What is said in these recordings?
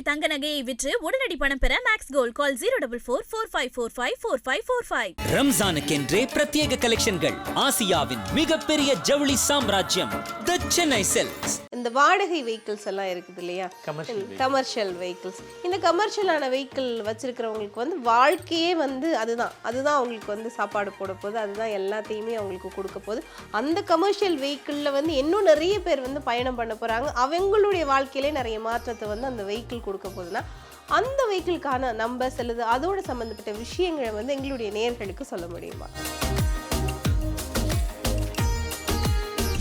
தங்க நகையை விற்று உடனடி பணம் பெற மேக்ஸ் கோல்ட் கால் 04445454545. ரம்ஜானுக்கென்றே பிரத்யேக கலெக்ஷன்கள். ஆசியாவின் மிகப்பெரிய ஜவுளி சாம்ராஜ்யம் தி சென்னை சில்க்ஸ். இந்த வாடகை வெஹிக்கிள்ஸ் எல்லாம் இருக்குது இல்லையா, கமர்ஷியல் வெஹிக்கிள்ஸ். இந்த கமர்ஷியலான வெஹிக்கிள் வச்சிருக்கிறவங்களுக்கு வந்து வாழ்க்கையே வந்து அதுதான் அவங்களுக்கு வந்து சாப்பாடு போட போகுது, அதுதான் எல்லாத்தையுமே அவங்களுக்கு கொடுக்க போகுது. அந்த கமர்ஷியல் வெஹிக்கிளில் வந்து இன்னும் நிறைய பேர் வந்து பயணம் பண்ண போகிறாங்க. அவங்களுடைய வாழ்க்கையிலே நிறைய மாற்றத்தை வந்து அந்த வெஹிக்கிள் கொடுக்க போகுதுன்னா அந்த வெஹிக்கிளுக்கான நம்பர்ஸ் அல்லது அதோட சம்மந்தப்பட்ட விஷயங்களை வந்து எங்களுடைய நேயர்களுக்கு சொல்ல முடியுமா?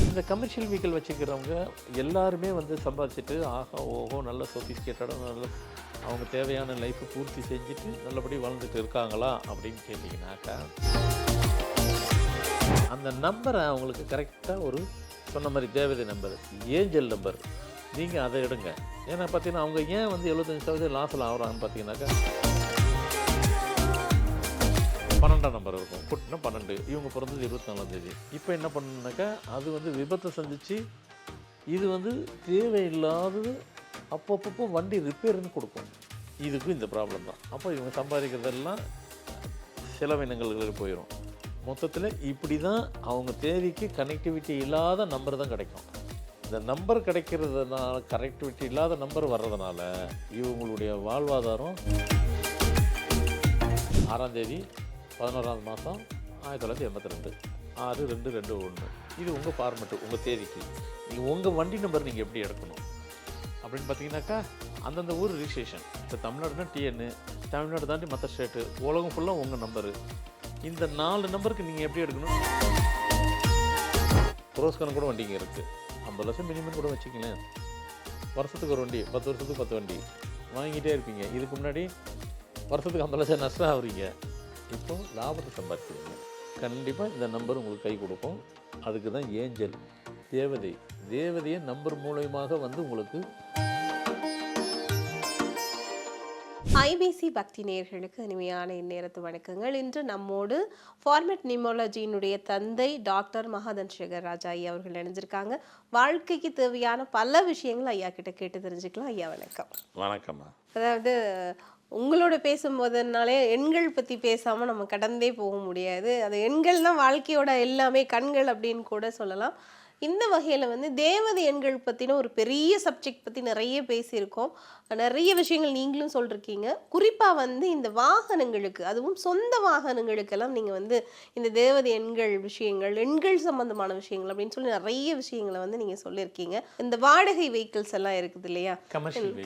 இந்த கமர்ஷியல் வெஹிக்கிள் வச்சுக்கிறவங்க எல்லாருமே வந்து சம்பாதிச்சுட்டு ஓஹோ நல்ல சொபிஸ்கேட்டடாக நல்ல அவங்க தேவையான லைஃப்பை பூர்த்தி செஞ்சுட்டு நல்லபடி வாழ்ந்துட்டு இருக்காங்களா அப்படின்னு கேட்டிங்கனாக்கா அந்த நம்பரை அவங்களுக்கு கரெக்டாக ஒரு சொன்ன மாதிரி தேவதை நம்பர், ஏஞ்சல் நம்பர், நீங்கள் அதை எடுங்க. ஏன்னா பார்த்தீங்கன்னா அவங்க ஏன் வந்து 75% லாஸில் ஆகுறாங்கன்னு பார்த்தீங்கன்னாக்கா 12ஆம் நம்பர் இருக்கும், கூட்டினா 12, இவங்க பிறந்தது 24ஆம் தேதி. இப்போ என்ன பண்ணுனாக்கா அது வந்து விபத்தை சந்திச்சு இது வந்து தேவையில்லாதது அப்பப்போ வண்டி ரிப்பேர்னு கொடுக்கும். இதுக்கும் இந்த ப்ராப்ளம் தான். அப்போ இவங்க சம்பாதிக்கிறதெல்லாம் செலவினங்களுக்கு போயிடும். மொத்தத்தில் இப்படி தான் அவங்க தேவைக்கு கனெக்டிவிட்டி இல்லாத நம்பர் தான் கிடைக்கும். இந்த நம்பர் கிடைக்கிறதுனால கனெக்டிவிட்டி இல்லாத நம்பர் வர்றதுனால இவங்களுடைய வாழ்வாதாரம் 6ஆம் தேதி 11ஆம் மாதம் 1982 6/2/21 இது உங்கள் ஃபார்மெட்டு, உங்கள் தேதிக்கு நீங்கள் உங்கள் வண்டி நம்பர் நீங்கள் எப்படி எடுக்கணும் அப்படின்னு பார்த்தீங்கன்னாக்கா அந்தந்த ஊர் ரிஜிஸ்ட்ரேஷன். இப்போ தமிழ்நாடுனா டிஎன்னு, தமிழ்நாடு தாண்டி மற்ற ஸ்டேட்டு, உலகம் ஃபுல்லாக உங்கள் நம்பரு. இந்த 4 நம்பருக்கு நீங்கள் எப்படி எடுக்கணும்? ரோஸ்கன் கூட வண்டிங்க இருக்குது. 50 லட்சம் மினிமம் கூட வச்சுக்கலேன். வருஷத்துக்கு ஒரு வண்டி, 10 வருஷத்துக்கு 10 வண்டி வாங்கிட்டே இருப்பீங்க. இதுக்கு முன்னாடி வருஷத்துக்கு 50 லட்சம் நஷ்டம் ஆகுறீங்க, இப்போ லாபத்தை சம்பாதிக்கிறீங்க. கண்டிப்பாக இந்த நம்பர் உங்களுக்கு கை கொடுக்கும். அதுக்கு தான் ஏஞ்சல், தேவதையை நம்பர் மூலயமாக வந்து உங்களுக்கு. ஐபிசி பக்தி நேயர்களுக்கு இனிமையான இந்நேரத்து வணக்கங்கள். இன்று நம்மோடு ஃபார்மேட் நியூமராலஜியினுடைய தந்தை டாக்டர் மகாதன்சேகர் ராஜா ஐயா அவர்கள் இணைஞ்சிருக்காங்க. வாழ்க்கைக்கு தேவையான பல விஷயங்கள் ஐயா கிட்ட கேட்டு தெரிஞ்சுக்கலாம். ஐயா வணக்கம். வணக்கம்மா. அதாவது உங்களோட பேசும்போதுனாலே எண்கள் பற்றி பேசாமல் நம்ம கடந்தே போக முடியாது. அது எண்கள் தான் வாழ்க்கையோட எல்லாமே, கண்கள் அப்படின்னு கூட சொல்லலாம். இந்த வகையில் வந்து தேவதை எண்கள் பற்றின ஒரு பெரிய சப்ஜெக்ட் பற்றி நிறைய பேசியிருக்கோம். நிறைய விஷயங்கள் நீங்களும் சொல்லிருக்கீங்க. குறிப்பாக வந்து இந்த வாகனங்களுக்கு, அதுவும் சொந்த வாகனங்களுக்கெல்லாம் நீங்கள் வந்து இந்த தேவதை எண்கள் விஷயங்கள், எண்கள் சம்பந்தமான விஷயங்கள் அப்படின்னு சொல்லி நிறைய விஷயங்களை வந்து நீங்கள் சொல்லியிருக்கீங்க. இந்த வாடகை வெஹிக்கிள்ஸ் எல்லாம் இருக்குது இல்லையா,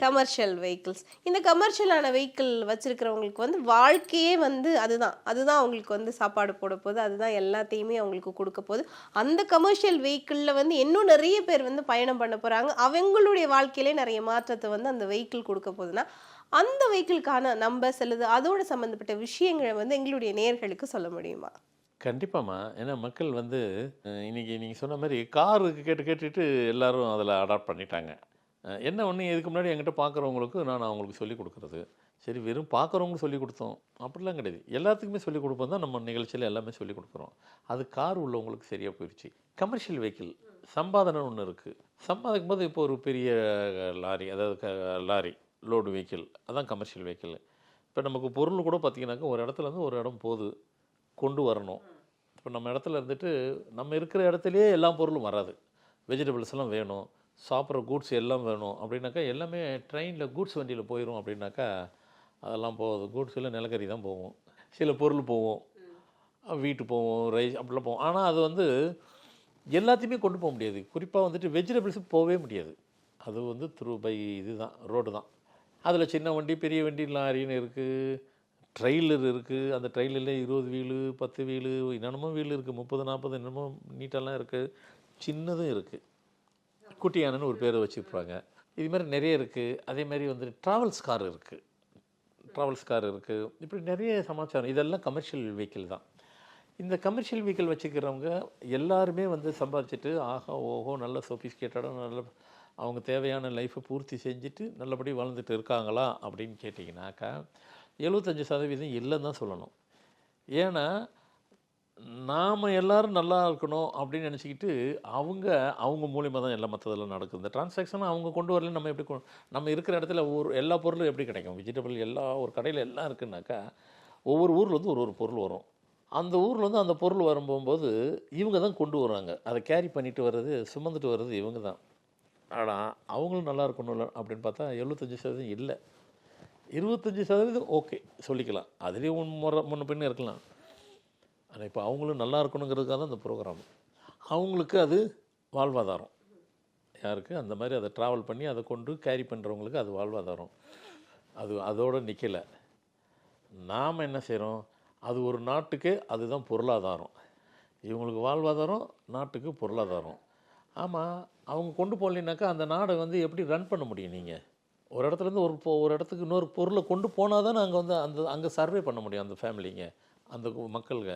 கமர்ஷியல் வெஹிக்கிள்ஸ். இந்த கமர்ஷியலான வெஹிக்கிள் வச்சிருக்கிறவங்களுக்கு வந்து வாழ்க்கையே வந்து அதுதான் அவங்களுக்கு வந்து சாப்பாடு போட போகுது, அதுதான் எல்லாத்தையுமே அவங்களுக்கு கொடுக்க போகுது. அந்த கமர்ஷியல் வெஹிக்கிள் வந்து இன்னும் நிறைய பேர் வந்து பயணம் பண்ண போறாங்க. அவங்களுடைய வாழ்க்கையிலே நிறைய மாற்றத்தை வந்து அந்த வெஹிக்கிள் கொடுக்க போகுதுன்னா அந்த வெஹிக்கிளுக்கான நம்பர்ஸ் அல்லது அதோட சம்பந்தப்பட்ட விஷயங்களை வந்து எங்களுடைய நேயர்களுக்கு சொல்ல முடியுமா? கண்டிப்பாம்மா. ஏன்னா மக்கள் வந்து இன்னைக்கு நீங்கள் சொன்ன மாதிரி காருக்கு கேட்டுட்டு எல்லாரும் அதில் அடாப்ட் பண்ணிட்டாங்க. என்ன ஒன்று, இதுக்கு முன்னாடி என்கிட்ட பார்க்குறவங்களுக்கு நான் அவங்களுக்கு சொல்லிக் கொடுக்குறது, சரி வெறும் பார்க்குறவங்களுக்கு சொல்லிக் கொடுத்தோம் அப்படிலாம் கிடையாது, எல்லாத்துக்குமே சொல்லிக் கொடுப்போம் தான். நம்ம நிகழ்ச்சியில் எல்லாமே சொல்லிக் கொடுக்குறோம். அது கார் உள்ளவங்களுக்கு சரியாக போயிடுச்சு. கமர்ஷியல் வெஹிக்கிள் சம்பாதனை ஒன்று இருக்குது. சம்பாதிக்கும் போது இப்போ ஒரு பெரிய லாரி, அதாவது லாரி லோடு வெஹிக்கிள், அதான் கமர்ஷியல் வெஹிக்கிள். இப்போ நமக்கு பொருள் கூட பார்த்திங்கனாக்கா ஒரு இடத்துலேருந்து ஒரு இடம் போகுது, கொண்டு வரணும். இப்போ நம்ம இடத்துல இருந்துட்டு நம்ம இருக்கிற இடத்துலையே எல்லா பொருளும் வராது. வெஜிடபிள்ஸ் எல்லாம் வேணும், சாப்பிட்ற கூட்ஸ் எல்லாம் வேணும் அப்படின்னாக்கா எல்லாமே ட்ரெயினில் கூட்ஸ் வண்டியில் போயிடும். அப்படின்னாக்கா அதெல்லாம் போகுது. கூட்ஸில் நிலக்கரி தான் போவோம், சில பொருள் போவோம், வீட்டு போவோம், ரைஸ் அப்படிலாம் போவோம். ஆனால் அது வந்து எல்லாத்தையுமே கொண்டு போக முடியாது. குறிப்பாக வந்துட்டு வெஜிடபிள்ஸுக்கு போகவே முடியாது. அது வந்து த்ரூ பை இதுதான், ரோடு தான். அதில் சின்ன வண்டி, பெரிய வண்டி, லாரின்னு இருக்குது, ட்ரெய்லர் இருக்குது. அந்த ட்ரெய்லரில் 20 வீலு, 10 வீலு, என்னென்னமோ வீல் இருக்குது, 30, 40 என்னமோ நீட்டெல்லாம் இருக்குது. சின்னதும் இருக்குது, குட்டியானன்னு ஒரு பேரை வச்சுருப்பாங்க. இது மாதிரி நிறைய இருக்குது. அதே மாதிரி வந்துட்டு ட்ராவல்ஸ் கார் இருக்குது, இப்படி நிறைய சமாச்சாரம். இதெல்லாம் கமர்ஷியல் வெஹிக்கிள் தான். இந்த கமர்ஷியல் வெஹிக்கிள் வச்சுக்கிறவங்க எல்லாருமே வந்து சம்பாதிச்சுட்டு ஓஹோ நல்ல சொபிஸ்கேட்டடாக நல்ல அவங்க தேவையான லைஃப்பை பூர்த்தி செஞ்சுட்டு நல்லபடி வாழ்ந்துட்டு இருக்காங்களா அப்படின்னு கேட்டிங்கனாக்கா 75% இல்லைன்னு தான் சொல்லணும். ஏன்னா நாம் எல்லாரும் நல்லா இருக்கணும் அப்படின்னு நினச்சிக்கிட்டு அவங்க மூலியமாக தான் எல்லாம் மற்றதெல்லாம் நடக்குது. இந்த டிரான்சாக்ஷனை அவங்க கொண்டு வரல நம்ம எப்படி நம்ம இருக்கிற இடத்துல எல்லா பொருளும் எப்படி கிடைக்கும்? வெஜிடபிள் ஒரு கடையில் எல்லாம் இருக்குன்னாக்கா ஒவ்வொரு ஊர்லேருந்து ஒரு பொருள் வரும். அந்த ஊர்லேருந்து அந்த பொருள் வரும்போது இவங்க தான் கொண்டு வராங்க. அதை கேரி பண்ணிட்டு வர்றது, சுமந்துட்டு வர்றது இவங்க தான். ஆனால் அவங்களும் நல்லா இருக்கணும்ல அப்படின்னு பார்த்தா 75% இல்லை. 25% ஓகே சொல்லிக்கலாம், அதுலேயும் முன்ன பின்ன இருக்கலாம். ஆனால் இப்போ அவங்களும் நல்லா இருக்கணுங்கிறதுக்காக தான் இந்த ப்ரோக்ராம். அவங்களுக்கு அது வாழ்வாதாரம். யாருக்கு அந்த மாதிரி அதை ட்ராவல் பண்ணி அதை கொண்டு கேரி பண்ணுறவங்களுக்கு அது வாழ்வாதாரம். அதோடு நிற்கலை. நாம் என்ன செய்கிறோம்? அது ஒரு நாட்டுக்கு அதுதான் பொருளாதாரம். இவங்களுக்கு வாழ்வாதாரம், நாட்டுக்கு பொருளாதாரம். ஆமாம், அவங்க கொண்டு போகலைனாக்கா அந்த நாடை எப்படி ரன் பண்ண முடியும்? நீங்கள் ஒரு இடத்துலேருந்து ஒரு இடத்துக்கு இன்னொரு பொருளை கொண்டு போனால் தானே அங்கே சர்வே பண்ண முடியும் அந்த ஃபேமிலிங்க, அந்த மக்களுங்க.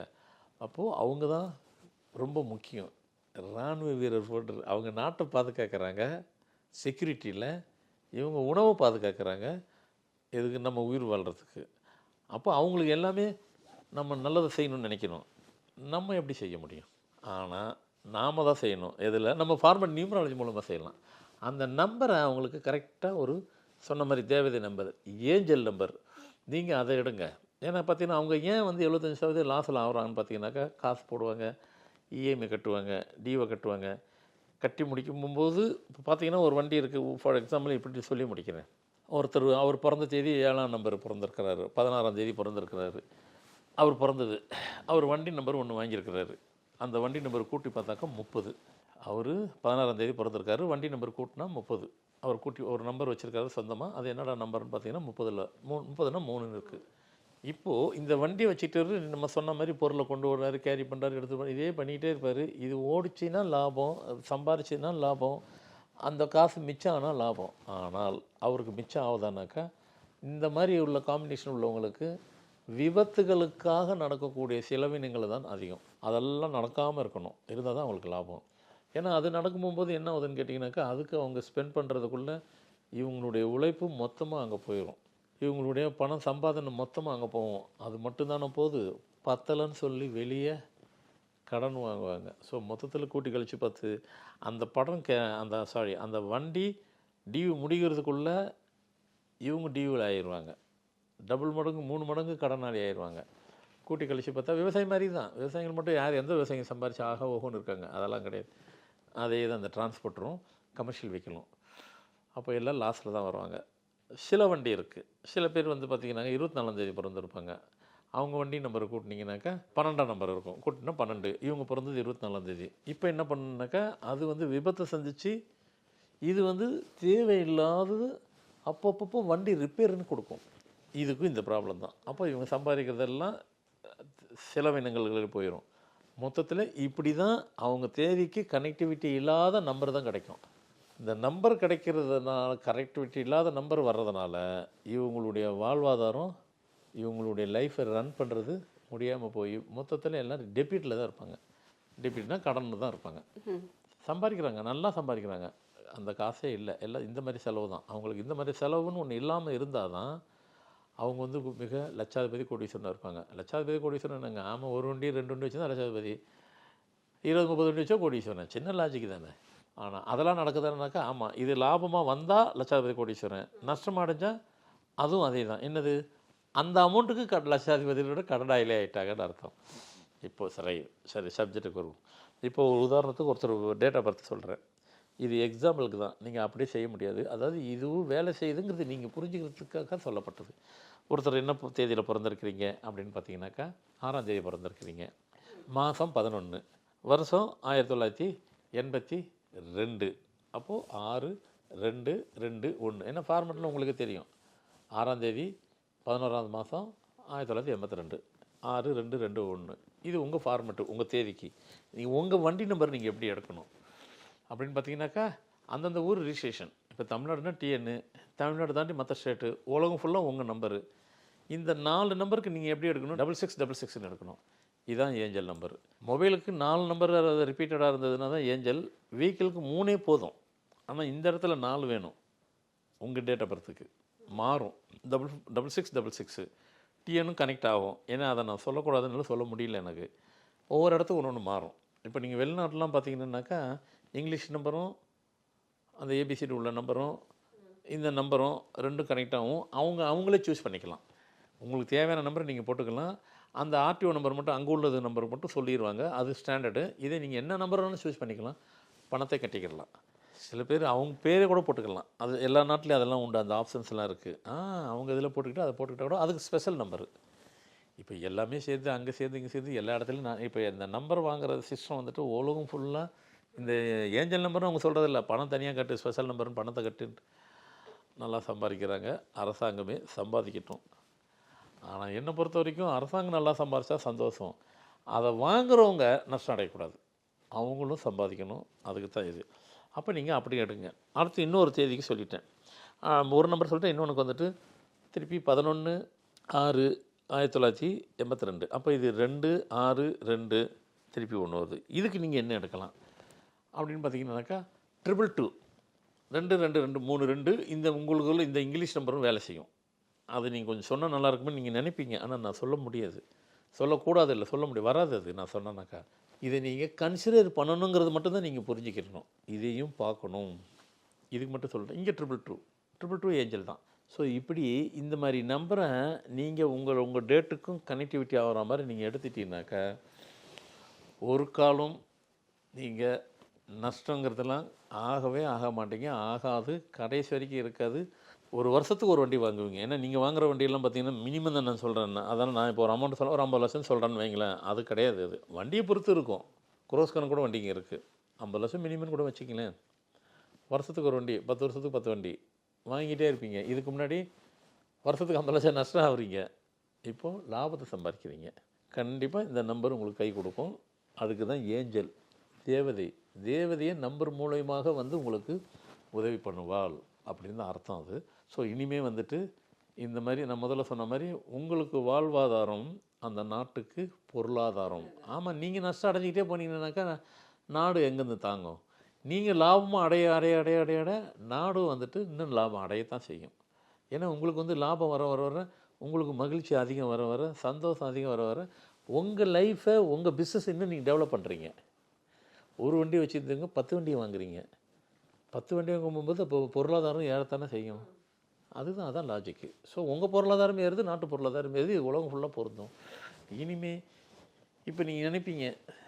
அப்போது அவங்க தான் ரொம்ப முக்கியம். இராணுவ வீரர் போட்டு அவங்க நாட்டை பாதுகாக்கிறாங்க செக்யூரிட்டியில், இவங்க உணவை பாதுகாக்கிறாங்க இதுக்கு நம்ம உயிர் வாழ்கிறதுக்கு. அப்போ அவங்களுக்கு எல்லாமே நம்ம நல்லதை செய்யணும்னு நினைக்கணும். நம்ம எப்படி செய்ய முடியும்? ஆனால் நாம் தான் செய்யணும். எதில்? நம்ம ஃபார்மல் நியூமராலஜி மூலமாக செய்யலாம். அந்த நம்பரை அவங்களுக்கு கரெக்டாக சொன்ன மாதிரி தேவதை நம்பர், ஏஞ்சல் நம்பர், நீங்கள் அதை எடுங்க. ஏன்னா பார்த்தீங்கன்னா அவங்க ஏன் 75% லாஸில் ஆகுறாங்கன்னு பார்த்தீங்கன்னாக்கா, காசு போடுவாங்க, இஎம்ஐ கட்டுவாங்க, டிஓ கட்டுவாங்க. கட்டி முடிக்கும்போது இப்போ பார்த்தீங்கன்னா ஒரு வண்டி இருக்குது. ஃபார் எக்ஸாம்பிள் இப்படி சொல்லி முடிக்கிறேன். ஒருத்தர் அவர் பிறந்த தேதி 7ஆம் நம்பர் பிறந்திருக்கிறாரு, 16ஆம் தேதி பிறந்திருக்கிறாரு. அவர் பிறந்தது, அவர் வண்டி நம்பர் ஒன்று வாங்கியிருக்கிறாரு. அந்த வண்டி நம்பர் கூட்டி பார்த்தாக்கா 30. அவர் 16ஆம் தேதி பிறந்திருக்காரு, வண்டி நம்பர் கூட்டினா 30. அவர் கூட்டி ஒரு நம்பர் வச்சுருக்காரு சொந்தமாக. அது என்னடா நம்பர்னு பார்த்தீங்கன்னா 30னா 3 இருக்குது. இப்போது இந்த வண்டியை வச்சுட்டு நம்ம சொன்ன மாதிரி பொருளை கொண்டு வர்றாரு, கேரி பண்ணுறாரு, எடுத்து இதே பண்ணிக்கிட்டே இருப்பார். இது ஓடிச்சின்னா லாபம், சம்பாரிச்சின்னா லாபம், அந்த காசு மிச்சம் ஆனால் லாபம். ஆனால் அவருக்கு மிச்சம் ஆகுதானாக்கா இந்த மாதிரி உள்ள காம்பினேஷன் உள்ளவங்களுக்கு விபத்துகளுக்காக நடக்கக்கூடிய செலவினங்கள் தான் அதிகம். அதெல்லாம் நடக்காமல் இருக்கணும், இருந்தால் தான் அவங்களுக்கு லாபம். ஏன்னா அது நடக்கும்போது என்ன ஆகுதுன்னு கேட்டிங்கனாக்கா, அதுக்கு அவங்க ஸ்பெண்ட் பண்ணுறதுக்குள்ளே இவங்களுடைய உழைப்பு மொத்தமாக அங்கே போயிடும். இவங்களுடைய பணம் சம்பாதனை மொத்தமாக அங்கே போகும். அது மட்டும்தானே போது பத்தலைன்னு சொல்லி வெளியே கடன் வாங்குவாங்க. ஸோ மொத்தத்தில் கூட்டி கழித்து 10. அந்த படம் அந்த வண்டி டியூ முடிகிறதுக்குள்ளே இவங்க டியூவில் ஆயிடுவாங்க. டபுள் மடங்கு 3 மடங்கு கடனாளி ஆயிடுவாங்க. கூட்டி கழித்து பார்த்தா விவசாயம் மாதிரி தான். விவசாயிகள் மட்டும் எந்த விவசாயிங்க சம்பாரிச்சு ஓஹோன்னு இருக்காங்க? அதெல்லாம் கிடையாது. அதே தான் அந்த டிரான்ஸ்போர்ட்டரும் கமர்ஷியல் வெஹிக்கிளும். அப்போ எல்லாம் லாஸில் தான் வருவாங்க. சில வண்டி இருக்குது. சில பேர் பார்த்திங்கன்னா 24ஆம் தேதி பிறந்திருப்பாங்க. அவங்க வண்டி நம்பரை கூட்டினீங்கனாக்கா 12ஆம் நம்பர் இருக்கும். கூட்டினா 12. இவங்க பிறந்தது 24ஆம் தேதி. இப்போ என்ன பண்ணுனாக்கா அது விபத்தை சந்திச்சு இது தேவையில்லாதது அப்பப்போ வண்டி ரிப்பேர்னு கொடுக்கும். இதுக்கும் இந்த ப்ராப்ளம் தான். அப்போ இவங்க சம்பாதிக்கிறதெல்லாம் செலவினங்களுக்கு போயிடும். மொத்தத்தில் இப்படி தான் அவங்க தேதிக்கு கனெக்டிவிட்டி இல்லாத நம்பர் தான் கிடைக்கும். இந்த நம்பர் கிடைக்கிறதுனால, கனெக்டிவிட்டி இல்லாத நம்பர் வர்றதுனால இவங்களுடைய வாழ்வாதாரம், இவங்களுடைய லைஃப்பை ரன் பண்ணுறது முடியாமல் போய் மொத்தத்தில் எல்லாம் டெபிட்டில் தான் இருப்பாங்க. டெபிட்னா கடனில் தான் இருப்பாங்க. சம்பாதிக்கிறாங்க, நல்லா சம்பாதிக்கிறாங்க, அந்த காசே இல்லை. எல்லாம் இந்த மாதிரி செலவு தான். அவங்களுக்கு இந்த மாதிரி செலவுன்னு ஒன்று இல்லாமல் இருந்தால் தான் அவங்க மிக லட்சாதிபதி கோடீஸ்வரனாக இருப்பாங்க. லட்சாதிபதி கோடீஸ்வரன் என்னங்க? ஆமாம், ஒரு வண்டி 2 வண்டி வச்சு தான் லட்சாதிபதி. 20-30 வண்டி வச்சா கோடீஸ்வரன். சின்ன லாஜிக்கு தானே. ஆனால் அதெல்லாம் நடக்குதுன்னாக்கா, ஆமாம், இது லாபமாக வந்தால் லட்சாதிபதி கோடீஸ்வரன், நஷ்டம் அடைஞ்சால் அதுவும் அதே தான். என்னது? அந்த அமௌண்ட்டுக்கு லட்சாதிபதியோட கடனாயிலே ஆகிட்டாங்கன்னு அர்த்தம். இப்போது சரி சப்ஜெக்ட்டுக்கு வருவோம். இப்போது ஒரு உதாரணத்துக்கு ஒருத்தர் டேட் ஆஃப் பர்த் சொல்கிறேன். இது எக்ஸாம்பிளுக்கு தான், நீங்கள் அப்படியே செய்ய முடியாது. அதாவது இதுவும் வேலை செய்யுதுங்கிறது நீங்கள் புரிஞ்சுக்கிறதுக்காக சொல்லப்பட்டது. ஒருத்தர் என்ன தேதியில் பிறந்திருக்கிறீங்க அப்படின்னு பார்த்தீங்கன்னாக்கா 6ஆம் தேதி பிறந்திருக்கிறீங்க, மாதம் 11, வருஷம் 1982. அப்போது 6-2-2-1. ஏன்னா ஃபார்மெட்டில் உங்களுக்கு தெரியும். 6ஆம் தேதி 11ஆவது மாதம் 1982, 6-2-2-1. இது உங்கள் ஃபார்மெட்டு, உங்கள் தேதிக்கு. நீங்கள் உங்கள் வண்டி நம்பர் நீங்கள் எப்படி எடுக்கணும் அப்படின்னு பார்த்தீங்கன்னாக்கா, அந்தந்த ஊர் ரிஜிஸ்ட்ரேஷன். இப்போ தமிழ்நாடுனா டிஎன்னு, தமிழ்நாடு தாண்டி மற்ற ஸ்டேட்டு, உலகம் ஃபுல்லாக உங்கள் நம்பரு. இந்த 4 நம்பருக்கு நீங்கள் எப்படி எடுக்கணும்? 6666ன்னு எடுக்கணும். இதுதான் ஏஞ்சல் நம்பர். மொபைலுக்கு 4 நம்பர் ரிப்பீட்டடாக இருந்ததுன்னா தான் ஏஞ்சல். வெஹிக்கிளுக்கு 3 போதும். ஆனால் இந்த இடத்துல 4 வேணும். உங்கள் டேட் ஆஃப் பர்த்துக்கு மாறும். 6666 டிஎன்னும் கனெக்ட் ஆகும். ஏன்னா அதை நான் சொல்லக்கூடாதுன்னு சொல்ல முடியல எனக்கு. ஒவ்வொரு இடத்துக்கும் ஒன்று ஒன்று மாறும். இப்போ நீங்கள் வெளிநாட்டுலாம் பார்த்தீங்கன்னாக்கா இங்கிலீஷ் நம்பரும் அந்த ஏபிசிடி உள்ள நம்பரும் இந்த நம்பரும் ரெண்டும் கனெக்ட் ஆகும். அவங்களே சூஸ் பண்ணிக்கலாம். உங்களுக்கு தேவையான நம்பரை நீங்கள் போட்டுக்கலாம். அந்த ஆர்டிஓ நம்பர் மட்டும் அங்கே உள்ளது நம்பர் மட்டும் சொல்லிடுவாங்க, அது ஸ்டாண்டர்டு. இதே நீங்கள் என்ன நம்பர் வேணாலும் சூஸ் பண்ணிக்கலாம், பணத்தை கட்டிக்கிடலாம். சில பேர் அவங்க பேரே கூட போட்டுக்கலாம். அது எல்லா நாட்டிலையும் அதெல்லாம் உண்டு, அந்த ஆப்ஷன்ஸ்லாம் இருக்குது. அவங்க இதில் போட்டுக்கிட்டு அதை போட்டுக்கிட்டால் கூட அதுக்கு ஸ்பெஷல் நம்பரு. இப்போ எல்லாமே சேர்த்து அங்கே சேர்த்து இங்கே சேர்த்து எல்லா இடத்துலையும் நான் இப்போ இந்த நம்பர் வாங்குற சிஸ்டம் வந்துட்டு உலகம் ஃபுல்லாக இந்த ஏஞ்சல் நம்பர்னு அவங்க சொல்கிறதில்ல, பணம் தனியாக கட்டு, ஸ்பெஷல் நம்பர்னு பணத்தை கட்டுன்ட்டு நல்லா சம்பாதிக்கிறாங்க. அரசாங்கமே சம்பாதிக்கட்டும். ஆனால் என்னை பொறுத்த வரைக்கும் அரசாங்கம் நல்லா சம்பாதிச்சா சந்தோஷம். அதை வாங்குறவங்க நஷ்டம் அடையக்கூடாது, அவங்களும் சம்பாதிக்கணும். அதுக்கு தான் இது. அப்போ நீங்கள் அப்படி எடுங்க. அடுத்து இன்னொரு தேதிக்கு சொல்லிட்டேன். ஒரு நம்பர் சொல்லிட்டேன். இன்னொன்றுக்கு வந்துட்டு திருப்பி 11/6/1982. அப்போ இது 2/6/2 திருப்பி ஒன்று வருது. இதுக்கு நீங்கள் என்ன எடுக்கலாம் அப்படின்னு பார்த்தீங்கன்னாக்கா 222 2 2 2 3 2. இந்த உங்களுக்குள்ள இந்த இங்கிலீஷ் நம்பரும் வேலை செய்யும். அது நீங்கள் கொஞ்சம் சொன்னால் நல்லா இருக்குமே நீங்கள் நினைப்பீங்க. ஆனால் நான் சொல்ல முடியாது, சொல்லக்கூடாது, இல்லை சொல்ல முடியாது, வராது அது நான் சொன்னேன்னாக்கா. இதை நீங்கள் கன்சிடர் பண்ணணுங்கிறது மட்டும்தான் நீங்கள் புரிஞ்சுக்கணும். இதையும் பார்க்கணும். இதுக்கு மட்டும் சொல்கிறேன். இங்கே 222 ஏஞ்சல் தான். ஸோ இப்படி இந்த மாதிரி நம்பரை நீங்கள் உங்கள் டேட்டுக்கும் கனெக்டிவிட்டி ஆகிற மாதிரி நீங்கள் எடுத்துட்டீங்கன்னாக்கா ஒரு காலம் நீங்கள் நஷ்டங்கிறதெல்லாம் ஆகவே ஆக மாட்டீங்க. ஆகாது, கடைசி வரைக்கும் இருக்காது. ஒரு வருஷத்துக்கு ஒரு வண்டி வாங்குவீங்க. ஏன்னா நீங்கள் வாங்குகிற வண்டியெல்லாம் பார்த்தீங்கன்னா மினிமம் தான் நான் சொல்கிறேன். அதான் நான் இப்போ ஒரு அமௌண்ட் சொல்ல ஒரு 50 லட்சம் சொல்கிறேன்னு வைங்களேன், அது கிடையாது. அது வண்டியை பொறுத்து இருக்கும். குரோஸ் கணக்கு கூட வண்டிங்க இருக்குது. 50 லட்சம் மினிமம் கூட வச்சுக்கலேன். வருஷத்துக்கு ஒரு வண்டி, 10 வருஷத்துக்கு 10 வண்டி வாங்கிட்டே இருப்பீங்க. இதுக்கு முன்னாடி வருஷத்துக்கு 50 லட்சம் நஷ்டம் ஆகுறீங்க, இப்போது லாபத்தை சம்பாதிக்கிறீங்க. கண்டிப்பாக இந்த நம்பர் உங்களுக்கு கை கொடுக்கும். அதுக்கு தான் ஏஞ்சல், தேவதையை நம்பர் மூலயமாக வந்து உங்களுக்கு உதவி பண்ணுவாள் அப்படின்னு தான் அர்த்தம் அது. ஸோ இனிமேல் வந்துட்டு இந்த மாதிரி நான் முதல்ல சொன்ன மாதிரி உங்களுக்கு வாழ்வாதாரம், அந்த நாட்டுக்கு பொருளாதாரம். ஆமாம், நீங்கள் நஷ்டம் அடைஞ்சிக்கிட்டே போனீங்கன்னாக்கா நாடு எங்கேருந்து தாங்கும்? நீங்கள் லாபமாக அடைய நாடும் வந்துட்டு இன்னும் லாபம் அடையத்தான் செய்யும். ஏன்னா உங்களுக்கு வந்து லாபம் வர உங்களுக்கு மகிழ்ச்சி அதிகம் வர சந்தோஷம் அதிகம் வர உங்கள் லைஃப்பை, உங்கள் பிஸ்னஸ் இன்னும் நீங்கள் டெவலப் பண்ணுறீங்க. ஒரு வண்டி வச்சுருந்தீங்க, 10 வண்டியை வாங்குறீங்க. 10 வண்டி வாங்கும்போது இப்போ பொருளாதாரம் ஏறத்தானே செய்யும். அதான் லாஜிக்கு. ஸோ உங்கள் பொருளாதாரம் ஏறுது, நாட்டு பொருளாதாரம் ஏறுது, இது உலகம் ஃபுல்லாக பொருந்தும். இனிமே இப்போ நீங்கள் நினைப்பீங்க,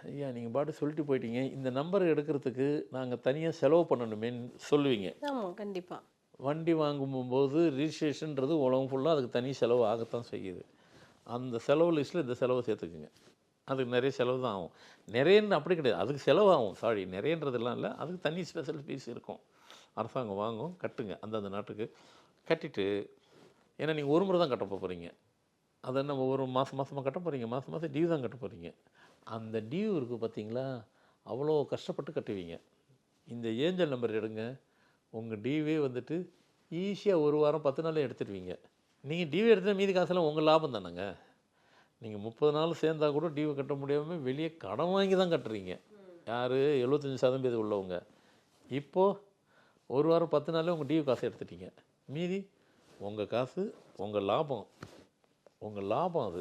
ஐயா நீங்கள் பாட்டு சொல்லிட்டு போயிட்டீங்க, இந்த நம்பரை எடுக்கிறதுக்கு நாங்கள் தனியாக செலவு பண்ணணுமேன்னு சொல்லுவீங்க. ஆமாம், கண்டிப்பாக. வண்டி வாங்கும்போது ரிஜிஸ்ட்ரேஷன்றது உலகம் ஃபுல்லாக அதுக்கு தனி செலவு ஆகத்தான் செய்யுது. அந்த செலவு லிஸ்ட்டில் இந்த செலவை சேர்த்துக்குங்க. அதுக்கு நிறைய செலவு தான் ஆகும். நிறையன்னு அப்படி கிடையாது, அதுக்கு செலவாகும். நிறையன்றதெல்லாம் இல்லை, அதுக்கு தனி ஸ்பெஷல் ஃபீஸ் இருக்கும். அரசாங்கம் வாங்கும். கட்டுங்க அந்தந்த நாட்டுக்கு. கட்டிட்டு, ஏன்னா நீங்கள் ஒரு முறை தான் கட்ட போகிறீங்க. அதை என்ன ஒவ்வொரு மாதமாக கட்ட போகிறீங்க, மாதம் டியூ தான் கட்ட போகிறீங்க. அந்த டியூ இருக்குது பார்த்தீங்களா, அவ்வளோ கஷ்டப்பட்டு கட்டுவீங்க. இந்த ஏஞ்சல் நம்பர் எடுங்க, உங்கள் டியூவே வந்துட்டு ஈஸியாக ஒரு வாரம் 10 நாளில் எடுத்துடுவீங்க. நீங்கள் டியூ எடுத்தால் மீதி காசெல்லாம் உங்கள் லாபம் தானேங்க. நீங்கள் 30 நாள் சேர்ந்தால் கூட டியூ கட்ட முடியாமல் வெளியே கடன் வாங்கி தான் கட்டுறீங்க. யார்? 75% உள்ளவங்க. இப்போது ஒரு வாரம் 10 நாளில் உங்கள் டியூ காசை எடுத்துட்டீங்க. மீதி உங்கள் காசு, உங்கள் லாபம் அது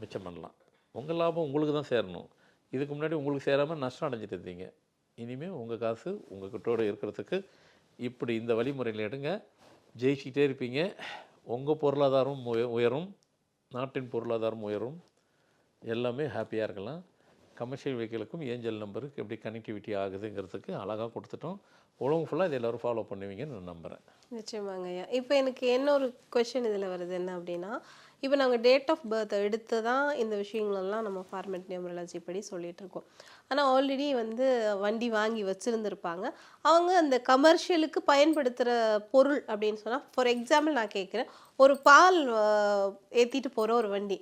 மிச்சம் பண்ணலாம். உங்கள் லாபம் உங்களுக்கு தான் சேரணும். இதுக்கு முன்னாடி உங்களுக்கு சேராமல் நஷ்டம் அடைஞ்சிட்டு இருந்தீங்க. இனிமேல் உங்கள் காசு உங்கள் கிட்டோடு இருக்கிறதுக்கு இப்படி இந்த வழிமுறையில் எடுங்க. ஜெயிச்சிக்கிட்டே இருப்பீங்க. உங்கள் பொருளாதாரம் உயரும், நாட்டின் பொருளாதாரம் உயரும், எல்லாமே ஹாப்பியாக இருக்கலாம். கமர்ஷியல் வெஹிக்கிளுக்கும் ஏஞ்சல் நம்பருக்கு எப்படி கனெக்டிவிட்டி ஆகுதுங்கிறதுக்கு அழகாக கொடுத்துட்டோம். உலகம் ஃபுல்லாக இதை எல்லோரும் ஃபாலோ பண்ணுவீங்கன்னு நான் நம்புகிறேன். நிச்சயமாங்க ஐயா. இப்போ எனக்கு என்ன ஒரு கொஷின் இதில் வருது என்ன அப்படின்னா, இப்போ நாங்கள் டேட் ஆஃப் பர்த் எடுத்து தான் இந்த விஷயங்களெல்லாம் நம்ம ஃபார்மேட் நியூமராலஜி படி சொல்லிகிட்டு இருக்கோம். ஆனால் ஆல்ரெடி வந்து வண்டி வாங்கி வச்சுருந்துருப்பாங்க. அவங்க அந்த கமர்ஷியலுக்கு பயன்படுத்துகிற பொருள் அப்படின்னு சொன்னால், ஃபார் எக்ஸாம்பிள் நான் கேட்குறேன், ஒரு பால் ஏற்றிட்டு போகிற ஒரு வண்டி,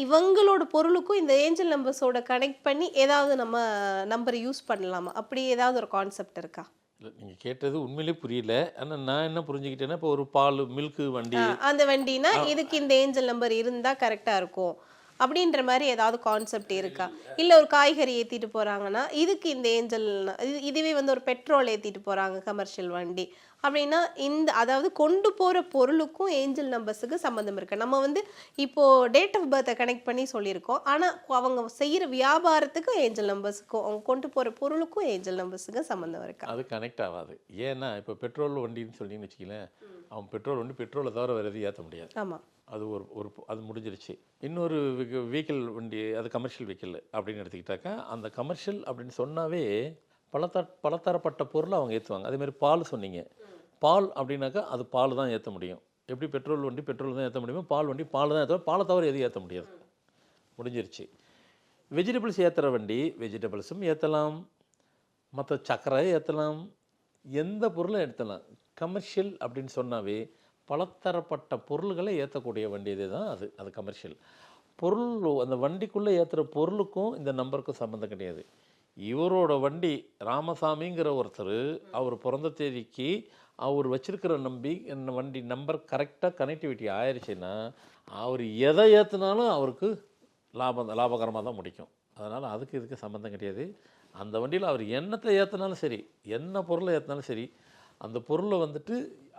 இவங்களோட பொருளுக்கும் இந்த ஏஞ்சல் நம்பர்ஸோட கனெக்ட் பண்ணி ஏதாவது நம்ம நம்பரை யூஸ் பண்ணலாமா? அப்படி ஏதாவது ஒரு கான்செப்ட் இருக்கா? இல்லை, நீங்கள் கேட்டது உண்மையிலே புரியல. ஆனால் நான் என்ன புரிஞ்சுக்கிட்டேன்னா, இப்போ ஒரு பால் மில்க்கு வண்டி, அந்த வண்டினா இதுக்கு இந்த ஏஞ்சல் நம்பர் இருந்தால் கரெக்டாக இருக்கும் அப்படின்ற மாதிரி ஏதாவது கான்செப்ட் இருக்கா? இல்லை ஒரு காய்கறி ஏற்றிட்டு போகிறாங்கன்னா இதுக்கு இந்த ஏஞ்சல், இதுவே வந்து ஒரு பெட்ரோல் ஏற்றிட்டு போகிறாங்க கமர்ஷியல் வண்டி, அப்படின்னா அதாவது கொண்டு போகிற பொருளுக்கும் ஏஞ்சல் நம்பர்ஸுக்கு சம்மந்தம் இருக்குது. நம்ம வந்து இப்போ டேட் ஆஃப் பர்த்தை கனெக்ட் பண்ணி சொல்லியிருக்கோம். ஆனால் அவங்க செய்கிற வியாபாரத்துக்கும் ஏஞ்சல் நம்பர்ஸுக்கும் அவங்க கொண்டு போகிற பொருளுக்கும் ஏஞ்சல் நம்பர்ஸுக்கும் சம்மந்தம் இருக்கா? அது கனெக்ட் ஆகாது. ஏன்னா இப்போ பெட்ரோல் வண்டின்னு சொல்லின்னு வச்சுக்கலேன், அவன் பெட்ரோல் வண்டி பெட்ரோலை தவிர வேறு எதுவும் ஏற்ற முடியாது. ஆமாம். அது அது முடிஞ்சிருச்சு. இன்னொரு வெஹிக்கிள் வண்டி, அது கமர்ஷியல் வெஹிக்கிள் அப்படின்னு எடுத்துக்கிட்டாக்கா, அந்த கமர்ஷியல் அப்படின்னு சொன்னாவே பலதரப்பட்ட பொருளை அவங்க ஏற்றுவாங்க. அதேமாதிரி பால் சொன்னீங்க, பால் அப்படின்னாக்கா அது பால் தான் ஏற்ற முடியும். எப்படி பெட்ரோல் வண்டி பெட்ரோல் தான் ஏற்ற முடியுமோ, பால் வண்டி பால் தான் ஏற்ற, பாலை தவிர எதுவும் ஏற்ற முடியாது, முடிஞ்சிருச்சு. வெஜிடபிள்ஸ் ஏற்றுற வண்டி வெஜிடபிள்ஸும் ஏற்றலாம், மற்ற சக்கரை ஏற்றலாம், எந்த பொருளும் ஏற்றலாம். கமர்ஷியல் அப்படின்னு சொன்னாவே பலதரப்பட்ட பொருள்களை ஏற்றக்கூடிய வண்டி தான் அது கமர்ஷியல். பொருள் அந்த வண்டிக்குள்ளே ஏற்றுற பொருளுக்கும் இந்த நம்பருக்கும் சம்மந்தம் கிடையாது. இவரோட வண்டி ராமசாமிங்கிற ஒருத்தர், அவர் பிறந்த தேதிக்கு அவர் வச்சிருக்கிற வண்டி நம்பர் கரெக்டாக கனெக்டிவிட்டி ஆயிடுச்சுன்னா அவர் எதை ஏற்றுனாலும் அவருக்கு லாபகரமாக தான் முடிக்கும். அதனால் அதுக்கு இதுக்கு சம்மந்தம் கிடையாது. அந்த வண்டியில் அவர் என்னத்தை ஏற்றினாலும் சரி, என்ன பொருளை ஏற்றினாலும் சரி, அந்த பொருளை வந்துட்டு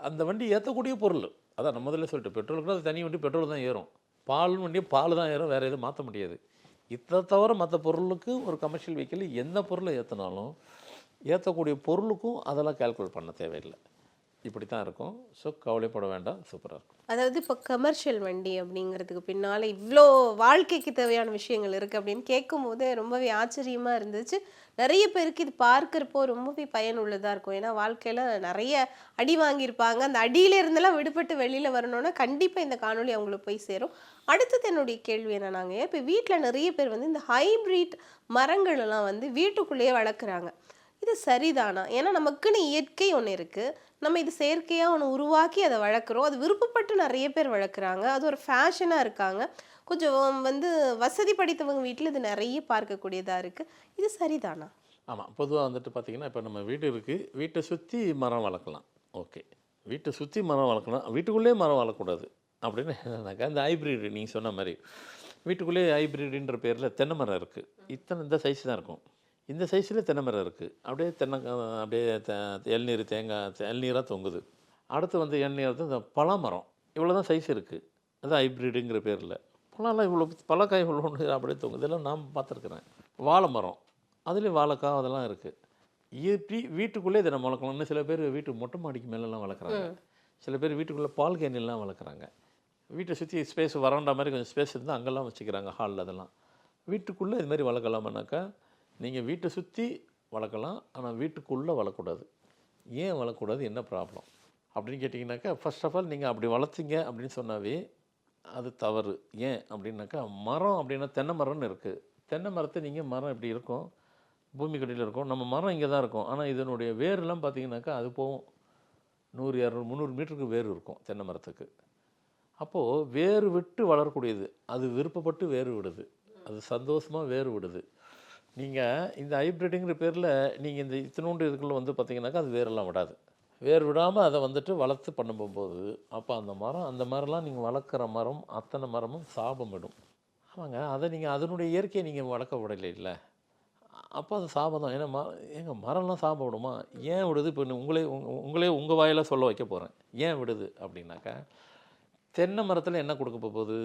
அந்த வண்டி ஏற்றக்கூடிய பொருள். அதான் நம்ம முதல்ல சொல்லிட்டு, பெட்ரோலுக்கு அது தனி வண்டி பெட்ரோல் தான் ஏறும், பால் வண்டியும் பால் தான் ஏறும், வேறு எதுவும் மாற்ற முடியாது. இதை தவிர மற்ற பொருளுக்கு ஒரு கமர்ஷியல் வெஹிக்கிள் எந்த பொருளை ஏற்றினாலும் ஏற்றக்கூடிய பொருளுக்கும் அதெல்லாம் கால்குலேட் பண்ண தேவையில்லை. இப்படி தான் இருக்கும். ஸோ கவலைப்பட வேண்டாம், சூப்பராக இருக்கும். அதாவது இப்போ கமர்ஷியல் வண்டி அப்படிங்கிறதுக்கு பின்னால் இவ்வளோ வாழ்க்கைக்கு தேவையான விஷயங்கள் இருக்குது அப்படின்னு கேட்கும் போது ரொம்பவே ஆச்சரியமாக இருந்துச்சு. நிறைய பேருக்கு இது பார்க்குறப்போ ரொம்பவே பயனுள்ளதாக இருக்கும். ஏன்னா வாழ்க்கையில் நிறைய அடி வாங்கியிருப்பாங்க. அந்த அடியிலேருந்தெல்லாம் விடுபட்டு வெளியில் வரணும்னா கண்டிப்பாக இந்த காணொலி அவங்களுக்கு போய் சேரும். அடுத்தது என்னுடைய கேள்வி என்னன்னாங்க, இப்போ வீட்டில் நிறைய பேர் வந்து இந்த ஹைப்ரிட் மரங்கள் எல்லாம் வந்து வீட்டுக்குள்ளேயே வளர்க்குறாங்க. இது சரிதானா? ஏன்னா நமக்குன்னு இயற்கை ஒன்று இருக்குது, நம்ம இது செயற்கையாக ஒன்று உருவாக்கி அதை வளர்க்குறோம். அது விருப்பப்பட்டு நிறைய பேர் வளர்க்குறாங்க, அது ஒரு ஃபேஷனாக இருக்காங்க. கொஞ்சம் வந்து வசதி படைத்தவங்க வீட்டில் இது நிறைய பார்க்கக்கூடியதாக இருக்குது. இது சரிதானா? ஆமாம், பொதுவாக வந்துட்டு பார்த்திங்கன்னா, இப்போ நம்ம வீடு இருக்குது, வீட்டை சுற்றி மரம் வளர்க்கலாம். ஓகே, வீட்டை சுற்றி மரம் வளர்க்கலாம், வீட்டுக்குள்ளேயே மரம் வளர்க்கக்கூடாது அப்படின்னு என்னன்னாக்கா, இந்த ஹைப்ரிட் நீங்கள் சொன்ன மாதிரி வீட்டுக்குள்ளேயே ஹைப்ரிடுன்ற பேரில் தென்னை மரம் இருக்குது. இந்த சைஸ் தான் இருக்கும், இந்த சைஸில் தென்னை மரம் இருக்குது. அப்படியே இளநீர் இளநீராக தொங்குது. அடுத்து வந்து இளநீர் இந்த பழமரம் இவ்வளோ தான் சைஸ் இருக்குது. அது ஹைப்ரிடுங்கிற பேரில் பழம்லாம் இவ்வளோ பழக்காய் இவ்வளோ ஒன்று அப்படியே தொங்குது. இதெல்லாம் நான் பார்த்துருக்குறேன். வாழை மரம், அதுலேயும் வாழைக்காய் அதெல்லாம் இருக்குது. இப்படி வீட்டுக்குள்ளே இதை நம்ம வளர்க்கலாம்னு சில பேர் வீட்டு மொட்டை மாடிக்கு மேலெலாம் வளர்க்குறாங்க. சில பேர் வீட்டுக்குள்ளே பால் கேணிலாம் வளர்க்குறாங்க. வீட்டை சுற்றி ஸ்பேஸ் வராண்டா மாதிரி கொஞ்சம் ஸ்பேஸ் இருந்தால் அங்கெல்லாம் வச்சுக்கிறாங்க, ஹாலில். அதெல்லாம் வீட்டுக்குள்ளே இது மாதிரி வளர்க்கலாமானாக்கா, நீங்கள் வீட்டை சுற்றி வளர்க்கலாம், ஆனால் வீட்டுக்குள்ளே வளர்க்கக்கூடாது. ஏன் வளர்க்கக்கூடாது, என்ன ப்ராப்ளம் அப்படின்னு கேட்டிங்கனாக்கா, ஃபர்ஸ்ட் ஆஃப் ஆல் நீங்கள் அப்படி வளர்த்திங்க அப்படின்னு சொன்னாவே அது தவறு. ஏன் அப்படின்னாக்கா, மரம் அப்படின்னா தென்னை மரம்னு இருக்குது. தென்னை மரத்தை நீங்கள் மரம் இப்படி இருக்கும், பூமி கடியில் இருக்கும், நம்ம மரம் இங்கே தான் இருக்கும். ஆனால் இதனுடைய வேர்லாம் பார்த்தீங்கன்னாக்கா அது போகும் 100, 200, 300 மீட்டருக்கு வேர் இருக்கும் தென்னை மரத்துக்கு. அப்போது வேறு விட்டு வளரக்கூடியது, அது விருப்பப்பட்டு வேறு விடுது, அது சந்தோஷமாக வேறு விடுது. நீங்கள் இந்த ஹைப்ரிட்டுங்கிற பேரில் நீங்கள் இந்த இத்தினோண்டு இதுக்குள்ளே வந்து பார்த்தீங்கன்னாக்கா அது வேரெல்லாம் விடாது. வேர் விடாமல் அதை வந்துட்டு வளர்த்து பண்ணும்போது அப்போ அந்த மரம்லாம் நீங்கள் வளர்க்குற மரம் அத்தனை மரமும் சாபம் விடும். ஆமாங்க, அதை நீங்கள் அதனுடைய இயற்கையை நீங்கள் வளர்க்க விடலை இல்லை, அப்போ அது சாபம் தான். ஏன்னா எங்கள் மரம்லாம் சாபம் விடுமா? ஏன் விடுது? இப்போ உங்களே உங்கள் வாயில் சொல்ல வைக்க போகிறேன். ஏன் விடுது அப்படின்னாக்கா, தென்னை மரத்தில் என்ன கொடுக்க போகுது?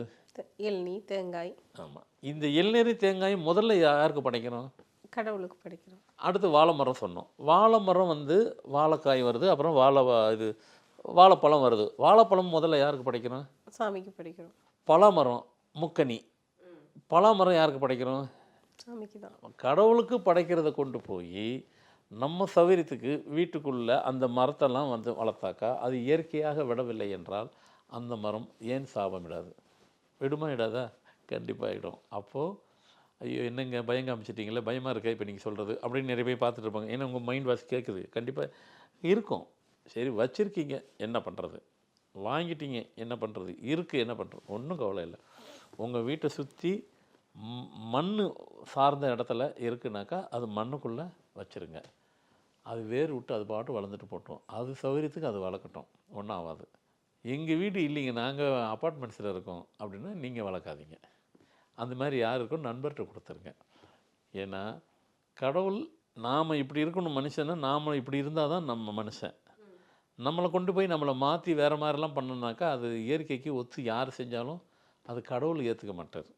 இளநீர், தேங்காய். ஆமாம், இந்த இளநீர் தேங்காய் முதல்ல யாருக்கு படைக்கிறோம்? கடவுளுக்கு படைக்கிறோம். அடுத்து வாழை மரம் சொன்னோம். வாழை மரம் வந்து வாழைக்காய் வருது, அப்புறம் வாழைப்பழம் வருது. வாழைப்பழம் முதல்ல யாருக்கு படைக்கிறோம்? சாமிக்கு படைக்கிறோம். பழமரம் முக்கனி, பழமரம் யாருக்கு படைக்கிறோம்? சாமிக்கு தான். கடவுளுக்கு படைக்கிறத கொண்டு போய் நம்ம சௌகரியத்துக்கு வீட்டுக்குள்ளே அந்த மரத்தெல்லாம் வந்து வளர்த்தாக்கா அது இயற்கையாக விடவில்லை என்றால் அந்த மரம் ஏன் சாபம் விடாது? விடுமா இடாதா? கண்டிப்பாக இடும். அப்போது ஐயோ என்னங்க பயம் காமிச்சிட்டிங்களே, பயமாக இருக்கா இப்போ நீங்கள் சொல்கிறது அப்படின்னு நிறைய பேர் பார்த்துட்டு இருப்பாங்க. ஏன்னா உங்கள் மைண்ட் வாஷ் கேட்குது, கண்டிப்பாக இருக்கும். சரி, வச்சுருக்கீங்க என்ன பண்ணுறது, வாங்கிட்டீங்க என்ன பண்ணுறது, இருக்குது என்ன பண்ணுறது, ஒன்றும் கவலை இல்லை. உங்கள் வீட்டை சுற்றி மண் சார்ந்த இடத்துல இருக்குனாக்கா அது மண்ணுக்குள்ளே வச்சுருங்க. அது வேர் விட்டு அது பாட்டு வளர்ந்துட்டு போட்டோம், அது சௌகரியத்துக்கு அது வளர்க்கட்டும், ஒன்றும் ஆகாது. எங்கள் வீடு இல்லைங்க, நாங்கள் அப்பார்ட்மெண்ட்ஸில் இருக்கோம் அப்படின்னா நீங்கள் வளர்க்காதீங்க. அந்த மாதிரி யார் இருக்கும் நண்பர்கிட்ட கொடுத்துருங்க. ஏன்னா கடவுள் நாம் இப்படி இருக்கணும் மனுஷன்னா, நாம் இப்படி இருந்தால் தான் நம்ம மனுஷன். நம்மளை கொண்டு போய் நம்மளை மாற்றி வேறு மாதிரிலாம் பண்ணோம்னாக்கா அது இயற்கைக்கு ஒத்து யார் செஞ்சாலும் அது கடவுள் ஏற்றுக்க மாட்டார்,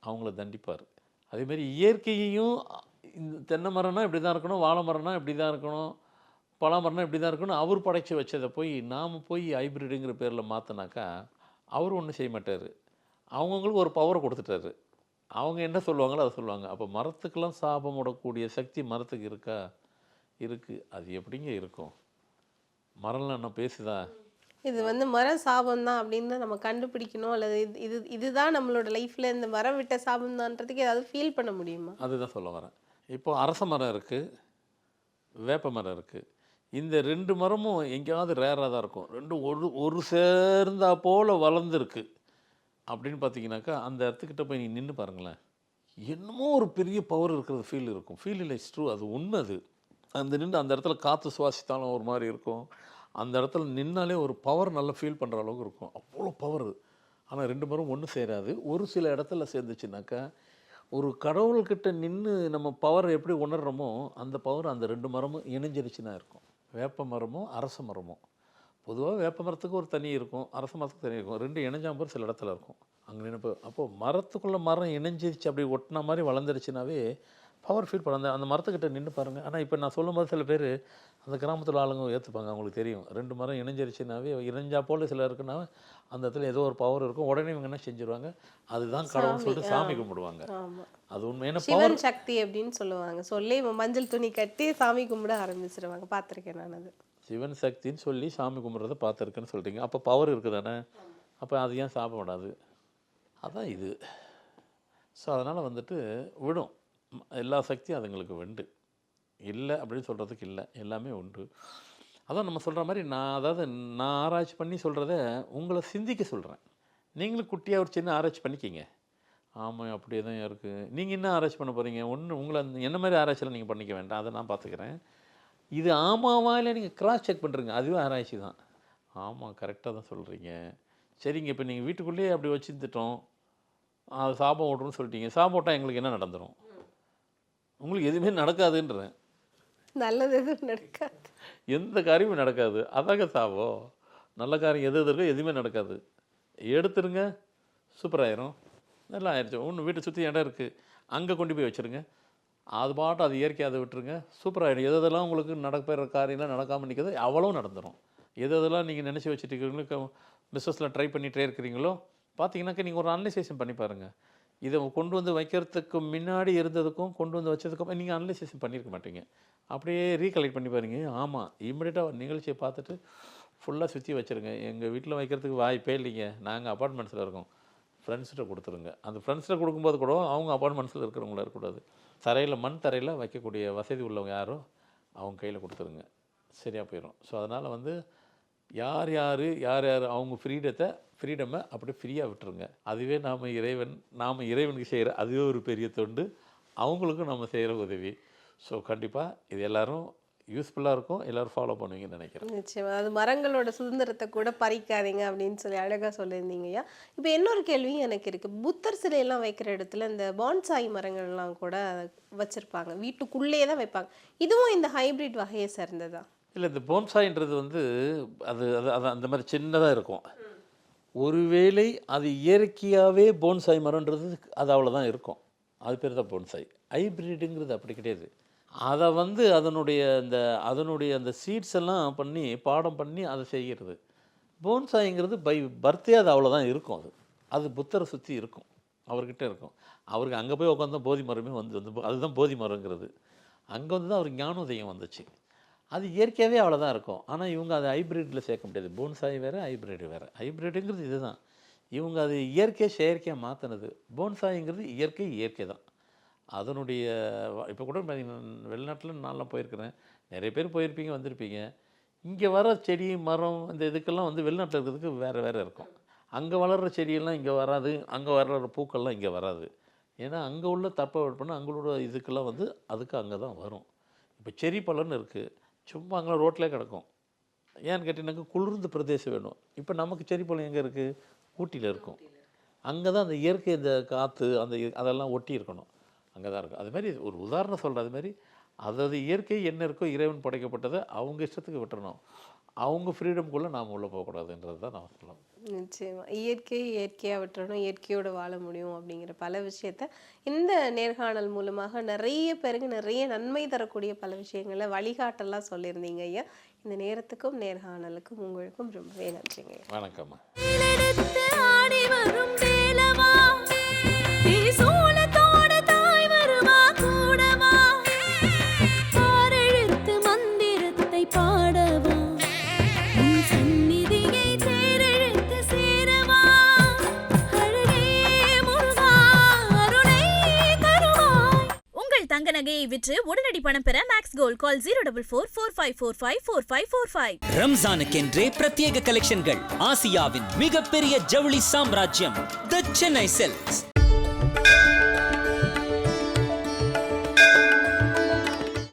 அவங்கள தண்டிப்பார். அதேமாரி இயற்கையையும் இந்த தென்னை மரம்னா இப்படி தான் இருக்கணும், வாழை மரம்னா இப்படி தான் இருக்கணும், பலா மரம்னா இப்படி தான் இருக்கணும், அவர் படைச்சி வச்சதை போய் நாம் போய் ஹைப்ரிடுங்கிற பேரில் மாற்றினாக்கா அவர் ஒன்றும் செய்ய மாட்டார். அவங்கவுங்களுக்கு ஒரு பவரை கொடுத்துட்டாரு, அவங்க என்ன சொல்லுவாங்களோ அதை சொல்லுவாங்க. அப்போ மரத்துக்கெல்லாம் சாபம் விடக்கூடிய சக்தி மரத்துக்கு இருக்கா? இருக்குது. அது எப்படிங்க இருக்கும்? மரம்லாம் என்ன பேசுதா? இது வந்து மர சாபம் தான் அப்படின்னு நம்ம கண்டுபிடிக்கணும், அல்லது இதுதான் நம்மளோட லைஃப்ல இந்த மரம் விட்ட சாபம் தான்றதுக்கு ஏதாவது ஃபீல் பண்ண முடியுமா? அதுதான் சொல்ல வரேன். இப்போ அரச மரம் இருக்குது, வேப்ப மரம் இருக்குது. இந்த 2 மரமும் எங்கேயாவது ரேராக தான் இருக்கும். ரெண்டும் ஒரு சேர்ந்தா போல் வளர்ந்துருக்கு அப்படின்னு பார்த்தீங்கன்னாக்கா அந்த இடத்துக்கிட்ட போய் நீங்கள் நின்று பாருங்களேன், என்னமோ ஒரு பெரிய பவர் இருக்கிறது ஃபீல் இருக்கும். ஃபீல் இல்லை, இட்ஸ் ட்ரூ, அது உண்மை. அது அந்த நின்று அந்த இடத்துல காற்று சுவாசித்தாலும் ஒரு மாதிரி இருக்கும், அந்த இடத்துல நின்னாலே ஒரு பவர் நல்லா ஃபீல் பண்ணுற அளவுக்கு இருக்கும், அவ்வளோ பவர். ஆனால் 2 மரம் ஒன்று சேராது. ஒரு சில இடத்துல சேர்ந்துச்சுனாக்கா ஒரு கடவுள்கிட்ட நின்று நம்ம பவர் எப்படி உணர்கிறோமோ அந்த பவர் அந்த 2 மரமும் இணைஞ்சிருச்சுன்னா இருக்கும். வேப்ப மரமும் அரச மரமும். பொதுவாக வேப்ப மரத்துக்கு ஒரு தனி இருக்கும், அரச மரத்துக்கு தனி இருக்கும். 2 இணைஞ்சாம்பர் சில இடத்துல இருக்கும். அங்கே நினைப்பு அப்போது மரத்துக்குள்ளே மரம் இணைஞ்சிருச்சு, அப்படி ஒட்டின மாதிரி வளர்ந்துருச்சுனாவே பவர் ஃபீல் பண்ண அந்த மரத்துக்கிட்ட நின்று பாருங்கள். ஆனால் இப்போ நான் சொல்லும்போது சில பேர் அந்த கிராமத்தில் ஆளுங்க ஏற்றுப்பாங்க, அவங்களுக்கு தெரியும் 2 மரம் இணைஞ்சிருச்சுனாவே இணைஞ்சா போல் சில இருக்குன்னா அந்த இடத்துல ஏதோ ஒரு பவர் இருக்கும். உடனே இவங்க என்ன செஞ்சுருவாங்க, அதுதான் கடவுள்னு சொல்லிட்டு சாமி கும்பிடுவாங்க. அது உண்மையான சிவன் சக்தி அப்படின்னு சொல்லுவாங்க. சொல்லி மஞ்சள் துணி கட்டி சாமி கும்பிட ஆரம்பிச்சிருவாங்க, பார்த்துருக்கேன் நான். அது சிவன் சக்தின்னு சொல்லி சாமி கும்பிட்றத பார்த்துருக்குன்னு சொல்கிறீங்க. அப்போ பவர் இருக்குது தானே, அப்போ அது ஏன் சாப்பிடாது? அதான் இது. ஸோ அதனால் வந்துட்டு விடும், எல்லா சக்தியும் அதுங்களுக்கு உண்டு, இல்லை அப்படின்னு சொல்கிறதுக்கு இல்லை, எல்லாமே உண்டு. அதான் நம்ம சொல்கிற மாதிரி நான் ஆராய்ச்சி பண்ணி சொல்கிறத உங்களை சிந்திக்க சொல்கிறேன். நீங்களும் குட்டியாக ஒரு சின்ன ஆராய்ச்சி பண்ணிக்கிங்க. ஆமாம் அப்படியே தான் இருக்குது. நீங்கள் என்ன ஆராய்ச்சி பண்ண போகிறீங்க? உங்களை என்ன மாதிரி ஆராய்ச்சியில் நீங்கள் பண்ணிக்க வேண்டாம், அதை நான் பார்த்துக்கிறேன். இது ஆமாவா இல்லை நீங்கள் கிராஸ் செக் பண்ணுறீங்க, அதுவே ஆராய்ச்சி தான். ஆமாம் கரெக்டாக தான் சொல்கிறீங்க. சரிங்க, இப்போ நீங்கள் வீட்டுக்குள்ளேயே அப்படி வச்சுருந்துட்டோம், அது சாபம் ஓட்டுறோன்னு சொல்லிட்டீங்க. சாபம் ஓட்டால் எங்களுக்கு என்ன நடந்துடும்? உங்களுக்கு எதுவுமே நடக்காதுன்றேன். நல்லது எதுவும் நடக்காது, எந்த காரியமும் நடக்காது. அதாங்க சாபம். நல்ல காரியம் எது இருக்கோ எதுவுமே நடக்காது. எடுத்துருங்க, சூப்பராகிடும், நல்லா ஆயிடுச்சு. ஒன்று வீட்டை சுற்றி இடம் இருக்குது, அங்கே கொண்டு போய் வச்சுருங்க, அது பாட்டு அது இயற்கையாக அதை விட்டுருங்க, சூப்பராகிடும். எதெல்லாம் உங்களுக்கு நடக்கிற காரியம்லாம் நடக்காமல் நிற்கிறது அவ்வளோ நடந்துடும். எதெல்லாம் நீங்கள் நினச்சி வச்சுட்டு இருக்கிறீங்களோ, பிஸ்னஸில் ட்ரை பண்ணிகிட்டே இருக்கிறீங்களோ, பார்த்தீங்கன்னாக்கா நீங்கள் ஒரு அனலைசேஷன் பண்ணி பாருங்கள். இதை கொண்டு வந்து வைக்கிறதுக்கு முன்னாடி இருந்ததுக்கும் கொண்டு வந்து வச்சதுக்கும் நீங்கள் அனலைசேஷன் பண்ணியிருக்க மாட்டீங்க. அப்படியே ரீகலெக்ட் பண்ணி பாருங்க. ஆமாம், இம்மிடியட்டாக நிகழ்ச்சியை பார்த்துட்டு ஃபுல்லாக சுற்றி வச்சுருங்க. எங்கள் வீட்டில் வைக்கிறதுக்கு வாய்ப்பே இல்லைங்க, நாங்கள் அப்பார்ட்மெண்ட்ஸில் இருக்கோம், ஃப்ரெண்ட்ஸ்கிட்ட கொடுத்துருங்க. அந்த ஃப்ரெண்ட்ஸ்கிட்ட கொடுக்கும்போது கூட அவங்க அப்பார்ட்மெண்ட்ஸில் இருக்கிறவங்கள இருக்கக்கூடாது. தரையில் மண் தரையில் வைக்கக்கூடிய வசதி உள்ளவங்க யாரோ அவங்க கையில் கொடுத்துருங்க, சரியாக போயிடும். ஸோ அதனால் வந்து யார் அவங்க ஃப்ரீடமை அப்படி ஃப்ரீயாக விட்டுருங்க. அதுவே நாம் இறைவனுக்கு செய்கிற அதுவே ஒரு பெரிய தொண்டு, அவங்களுக்கும் நம்ம செய்கிற உதவி. ஸோ கண்டிப்பாக இது எல்லோரும் யூஸ்ஃபுல்லாக இருக்கும், எல்லோரும் ஃபாலோ பண்ணுவீங்கன்னு நினைக்கிறேன். நிச்சயமாக. அது மரங்களோட சுதந்திரத்தை கூட பறிக்காதீங்க அப்படின்னு சொல்லி அழகாக சொல்லியிருந்தீங்கய்யா. இப்போ இன்னொரு கேள்வியும் எனக்கு இருக்குது. புத்தர் சிலையெல்லாம் வைக்கிற இடத்துல இந்த பான்சாய் மரங்கள்லாம் கூட வச்சுருப்பாங்க, வீட்டுக்குள்ளேயே தான் வைப்பாங்க. இதுவும் இந்த ஹைப்ரிட் வகையை சேர்ந்ததா? இல்லை, இந்த போன்சாயின்றது வந்து அது அந்த மாதிரி சின்னதாக இருக்கும். ஒருவேளை அது இயற்கையாகவே போன்சாய் மரம்ன்றது அது அவ்வளோதான் இருக்கும், அது பேர் தான் போன்சாய். ஹைப்ரிடுங்கிறது அப்படி கிடையாது. அதை வந்து அதனுடைய அந்த சீட்ஸ் எல்லாம் பாடம் பண்ணி அதை செய்கிறது. போன்சாய்ங்கிறது பை பர்த்தே அது அவ்வளோதான் இருக்கும். அது புத்தரை சுற்றி இருக்கும், அவர்கிட்ட இருக்கும். அவருக்கு அங்கே போய் உட்காந்து போதி மரமே அதுதான் போதி மரங்கிறது. அங்கே வந்து தான் அவருக்கு ஞானோதயம் வந்துச்சு. அது இயற்கையாகவே அவ்வளோதான் இருக்கும். ஆனால் இவங்க அதை ஹைப்ரிட்டில் சேர்க்க முடியாது. போன்சாய் வேறு, ஹைப்ரிடு வேறு. ஹைப்ரிடுங்கிறது இதுதான், இவங்க அது செயற்கையாக மாற்றினது. போன்சாய்ங்கிறது இயற்கை தான். அதனுடைய இப்போ கூட வெளிநாட்டில் நான்லாம் போயிருக்கிறேன், நிறைய பேர் போயிருப்பீங்க, வந்திருப்பீங்க. இங்கே வர செடி மரம் இந்த இதுக்கெல்லாம் வந்து வெளிநாட்டில் இருக்கிறதுக்கு வேறு இருக்கும். அங்கே வளர்கிற செடியெல்லாம் இங்கே வராது, அங்கே வளர்கிற பூக்கள்லாம் இங்கே வராது. ஏன்னா அங்கே உள்ள தட்பவெப்பம்னா அங்களோட இதுக்கெல்லாம் வந்து அதுக்கு அங்கே தான் வரும். இப்போ செரி பழம்னு இருக்குது, சும்மா அங்கே ரோட்டிலே கிடக்கும். ஏன்னு கேட்டிங்கன்னாக்கா குளிர்ந்த பிரதேசம் வேணும். இப்போ நமக்கு செரி பழம் எங்கே இருக்குது? ஊட்டியில் இருக்கும். அங்கே தான் அந்த இயற்கை, இந்த காற்று அதெல்லாம் ஒட்டி இருக்கணும், அங்கே தான் இருக்கும். அதுமாதிரி ஒரு உதாரணம் சொல்கிறேன். அதுமாதிரி அதாவது இயற்கை என்ன இருக்கோ, இறைவன் படைக்கப்பட்டதை அவங்க இஷ்டத்துக்கு விட்டுறணும். அவங்க ஃப்ரீடம்குள்ளே நாம் உள்ளே போகக்கூடாதுன்றது தான் நான் சொல்லலாம். நிச்சயமா இயற்கையாக விட்டுறணும், இயற்கையோடு வாழ முடியும் அப்படிங்கிற பல விஷயத்த இந்த நேர்காணல் மூலமாக நிறைய பேருக்கு நிறைய நன்மை தரக்கூடிய பல விஷயங்களை வழிகாட்டெல்லாம் சொல்லியிருந்தீங்க ஐயா. இந்த நேரத்துக்கும் நேர்காணலுக்கும் உங்களுக்கும் ரொம்பவே நன்றிங்க. வணக்கம்மா. தங்க நகையை விற்று உடனடி பணம் பெற மேக்ஸ் கோல்ட் கால் 04445454545. ரம்ஜானுக்கென்றே பிரத்யேக கலெக்ஷன்கள். ஆசியாவின் மிகப்பெரிய ஜவுளி சாம்ராஜ்யம் தி சென்னை சில்க்ஸ்.